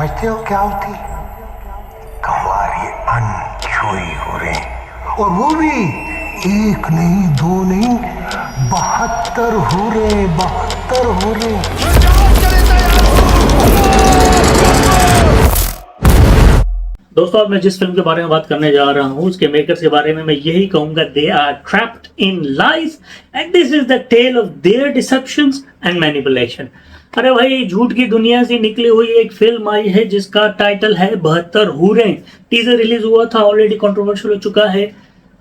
समझते हो क्या होती? कमवारी अनछुई हो रहे, और वो भी एक नहीं दो नहीं 72 हो रहे, 72 हो रहे। दोस्तों, आज मैं जिस फिल्म के बारे में बात करने जा रहा हूँ उसके मेकर्स के बारे में मैं यही कहूंगा, they are trapped in lies and this is the tale of their deceptions and manipulation. अरे भाई, झूठ की दुनिया से निकली हुई एक फिल्म आई है जिसका टाइटल है 72 हूरें। टीजर रिलीज हुआ था, ऑलरेडी कंट्रोवर्शियल हो चुका है।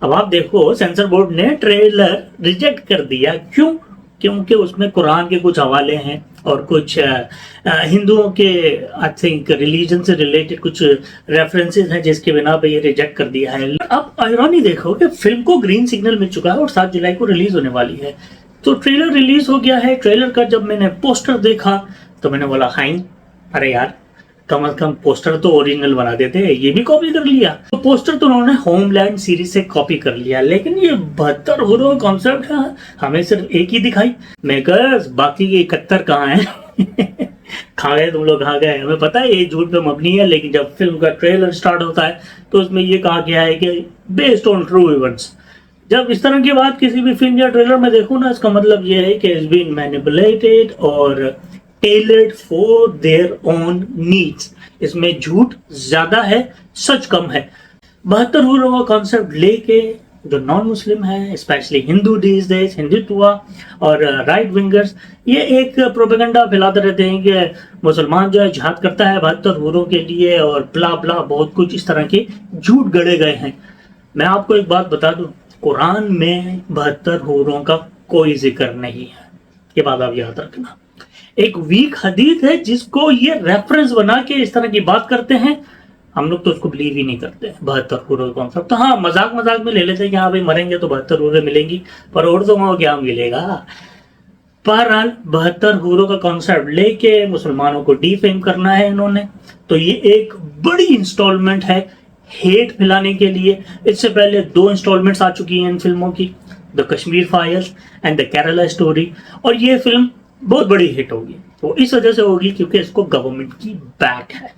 अब आप देखो, सेंसर बोर्ड ने ट्रेलर रिजेक्ट कर दिया। क्यों? क्योंकि उसमें कुरान के कुछ हवाले हैं और कुछ हिंदुओं के आई थिंक रिलीजन से रिलेटेड कुछ रेफरेंसेस हैं, जिसके बिना पे ये रिजेक्ट कर दिया है। अब आयरनी देखो कि फिल्म को ग्रीन सिग्नल मिल चुका है और 7 जुलाई को रिलीज होने वाली है। तो ट्रेलर रिलीज हो गया है। ट्रेलर का जब मैंने पोस्टर देखा तो मैंने बोला, हाई अरे यार, कम से कम पोस्टर तो ओरिजिनल बना देते, ये भी कॉपी कर लिया। तो पोस्टर तो उन्होंने होमलैंड सीरीज से कॉपी कर लिया, लेकिन ये 72 हूरों कॉन्सेप्ट है हमें सिर्फ एक ही दिखाई। मेकर्स बाकी के 71 कहाँ हैं? खा गए तुम लोग, खा गए। हमें पता है ये झूठ पे मबनी है, लेकिन जब फिल्म का ट्रेलर स्टार्ट होता है तो उसमें ये कहा गया है कि बेस्ड ऑन ट्रू इवेंट्स। जब इस तरह की बात किसी भी फिल्म या ट्रेलर में देखो ना, इसका मतलब ये है कि इट्स बीन मैनिपुलेटेड और tailored for their own needs. इसमें झूठ ज्यादा है, सच कम है। 72 हूरों का कॉन्सेप्ट लेके जो नॉन मुस्लिम है, specially Hindu these days, Hindutva और राइट विंगर्स, ये एक प्रोपेगेंडा फैलाते रहते हैं कि मुसलमान जो है जिहाद करता है 72 हूरों के लिए और ब्ला ब्ला, बहुत कुछ इस तरह के झूठ गढ़े गए हैं। मैं आपको एक बात बता दूं, कुरान में 72 हूरों का कोई जिक्र नहीं है। ये बात आप याद रखना। एक वीक हदीस है जिसको ये रेफरेंस बना के इस तरह की बात करते हैं। हम लोग तो उसको बिलीव ही नहीं करते। 72 हूरों कॉन्सेप्ट तो हाँ, मजाक मजाक में ले लेते हैं कि हाँ भाई, मरेंगे तो 72 हूरें मिलेंगी, पर औरतों को क्या मिलेगा। बहरहाल 72 हूरों का कॉन्सेप्ट लेके मुसलमानों को डिफेम करना है इन्होंने। तो ये एक बड़ी इंस्टॉलमेंट है हेट फैलाने के लिए। इससे पहले 2 इंस्टॉलमेंट्स आ चुकी हैं इन फिल्मों की, the Kashmir files and the Kerala story, और ये फिल्म बहुत बड़ी हिट होगी। वो इस वजह से होगी क्योंकि इसको गवर्नमेंट की बैक है।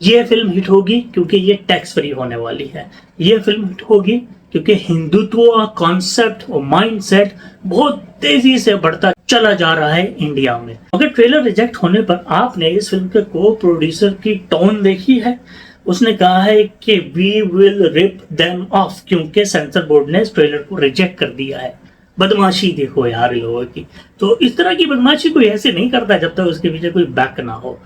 ये फिल्म हिट होगी क्योंकि ये टैक्स फ्री होने वाली है। ये फिल्म हिट होगी क्योंकि हिंदुत्व कॉन्सेप्ट और माइंडसेट बहुत तेजी से बढ़ता चला जा रहा है इंडिया में। अगर ट्रेलर रिजेक्ट होने पर आपने इस फिल्म के को प्रोड्यूसर की टोन देखी है, उसने कहा है कि we will rip them off, क्योंकि सेंसर बोर्ड ने इस ट्रेलर को रिजेक्ट कर दिया है। बदमाशी देखो यार लोगों की। तो इस तरह की बदमाशी कोई ऐसे नहीं करता जब तक उसके पीछे कोई बैक ना हो।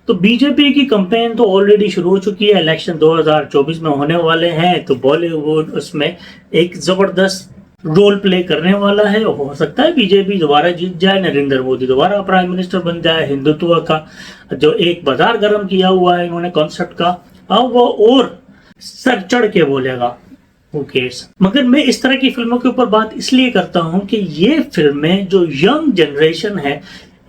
तो बीजेपी की कैंपेन तो ऑलरेडी शुरू हो चुकी है। इलेक्शन 2024 में होने वाले हैं, तो बॉलीवुड उसमें एक जबरदस्त रोल प्ले करने वाला है। हो सकता है बीजेपी दोबारा जीत जाए, नरेंद्र मोदी दोबारा प्राइम मिनिस्टर बन जाए। हिंदुत्व का जो एक बाजार गर्म किया हुआ है इन्होंने कॉन्सेप्ट का, अब वो और सर चढ़ के बोलेगा। Who cares? मगर मैं इस तरह की फिल्मों के ऊपर बात इसलिए करता हूं कि ये फिल्में जो यंग जनरेशन है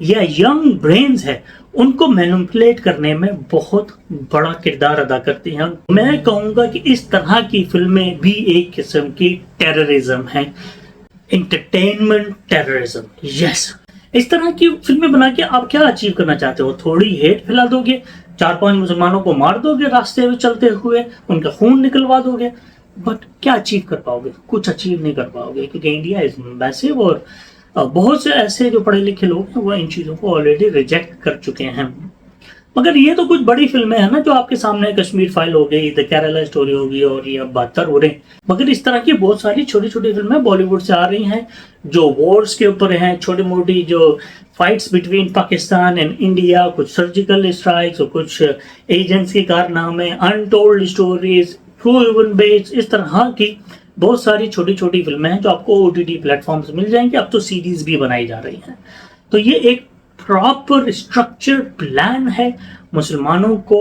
या यंग ब्रेन्स है, उनको मैनिपुलेट करने में बहुत बड़ा किरदार अदा करती हैं। मैं कहूंगा कि इस तरह की फिल्में भी एक किस्म की टेररिज्म है, एंटरटेनमेंट टेररिज्म। यस, इस तरह की फिल्में बना के आप क्या अचीव करना चाहते हो? थोड़ी हेट फैला दोगे, 4-5 मुसलमानों को मार दोगे रास्ते में चलते हुए, उनका खून निकलवा दोगे, बट क्या अचीव कर पाओगे? कुछ अचीव नहीं कर पाओगे, क्योंकि इंडिया इज मैसिव और बहुत से ऐसे जो पढ़े लिखे लोग हैं वो इन चीज़ों को ऑलरेडी रिजेक्ट कर चुके हैं। मगर ये तो कुछ बड़ी फिल्में हैं ना जो आपके सामने, कश्मीर फाइल हो गई, द केरला स्टोरी होगी और ये 72 हो रहे हैं। मगर इस तरह की बहुत सारी छोटी छोटी फिल्में बॉलीवुड से आ रही हैं जो वॉर्स के ऊपर हैं, छोटी मोटी जो fights between Pakistan and India, कुछ सर्जिकल स्ट्राइक्स और कुछ एजेंट्स के कारनामे, untold stories, true event based, इस तरह की बहुत सारी छोटी छोटी फिल्में हैं जो आपको OTT प्लेटफॉर्म्स मिल जाएंगी। अब तो सीरीज भी बनाई जा रही हैं। तो ये एक प्रॉपर स्ट्रक्चर प्लान है मुसलमानों को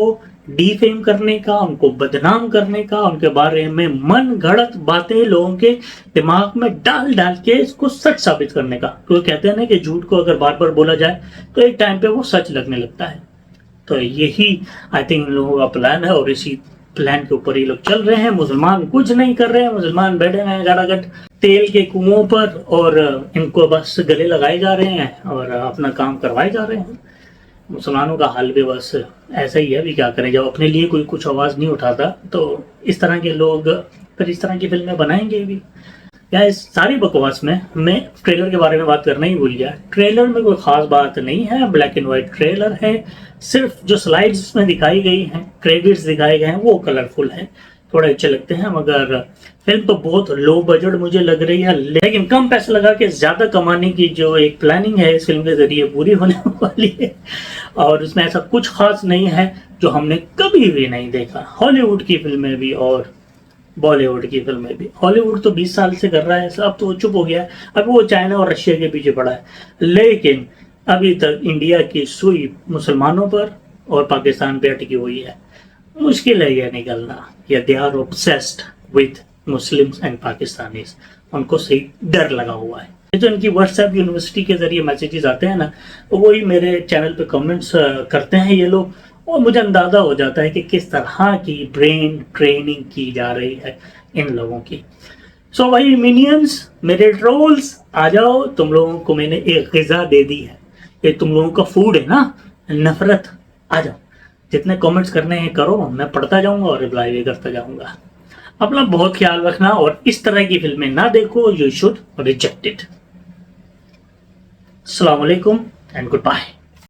डिफेम करने का, उनको बदनाम करने का, उनके बारे में मन गढ़ंत बातें लोगों के दिमाग में डाल डाल के इसको सच साबित करने का। तो कहते हैं ना कि झूठ को अगर बार बार बोला जाए तो एक टाइम पे वो सच लगने लगता है। तो यही आई थिंक इन लोगों का प्लान है और इसी प्लान के ऊपर ये लोग चल रहे हैं। मुसलमान कुछ नहीं कर रहे हैं, मुसलमान बैठे हैं गड़ागट तेल के कुओं पर और इनको बस गले लगाए जा रहे हैं और अपना काम करवाए जा रहे हैं। मुसलमानों का हाल भी बस ऐसा ही है, अभी क्या करें, जब अपने लिए कोई कुछ आवाज़ नहीं उठाता तो इस तरह के लोग फिर इस तरह की फिल्में बनाएंगे भी। या इस सारी बकवास में मैं ट्रेलर के बारे में बात करना ही भूल गया। ट्रेलर में कोई ख़ास बात नहीं है, ब्लैक एंड वाइट ट्रेलर है, सिर्फ जो स्लाइड्स उसमें दिखाई गई हैं, क्रेडिट्स दिखाए गए हैं वो कलरफुल हैं, थोड़े अच्छे लगते हैं, मगर फिल्म तो बहुत लो बजट मुझे लग रही है। लेकिन कम पैसे लगा के ज़्यादा कमाने की जो एक प्लानिंग है इस फिल्म के ज़रिए पूरी होने वाली है, और उसमें ऐसा कुछ खास नहीं है जो हमने कभी भी नहीं देखा। हॉलीवुड की फिल्में भी और बॉलीवुड की फिल्में भी, हॉलीवुड तो 20 साल से कर रहा है, अब तो चुप हो गया है, अब वो चाइना और रशिया के पीछे पड़ा है। लेकिन अभी तक इंडिया की सुई मुसलमानों पर और पाकिस्तान पे अटकी हुई है। मुश्किल है यह निकलना, या they are obsessed with Muslims and Pakistanis, उनको सही डर लगा हुआ है। जो इनकी व्हाट्सएप यूनिवर्सिटी के जरिए मैसेजेस आते हैं ना, वही मेरे चैनल पे कमेंट्स करते हैं ये लोग, और मुझे अंदाज़ा हो जाता है कि किस तरह की ब्रेन ट्रेनिंग की जा रही है इन लोगों की। सो भाई मिनियंस, मेरे ट्रोल्स, आ जाओ, तुम लोगों को मैंने एक ग़िज़ा दे दी है, ये तुम लोगों का फूड है ना, नफरत। आ जाओ, जितने कमेंट्स करने हैं करो, मैं पढ़ता जाऊंगा और रिप्लाई भी करता जाऊंगा। अपना बहुत ख्याल रखना और इस तरह की फिल्में ना देखो, यू शुड रिजेक्ट इट। अस्सलाम वालेकुम एंड गुड बाय।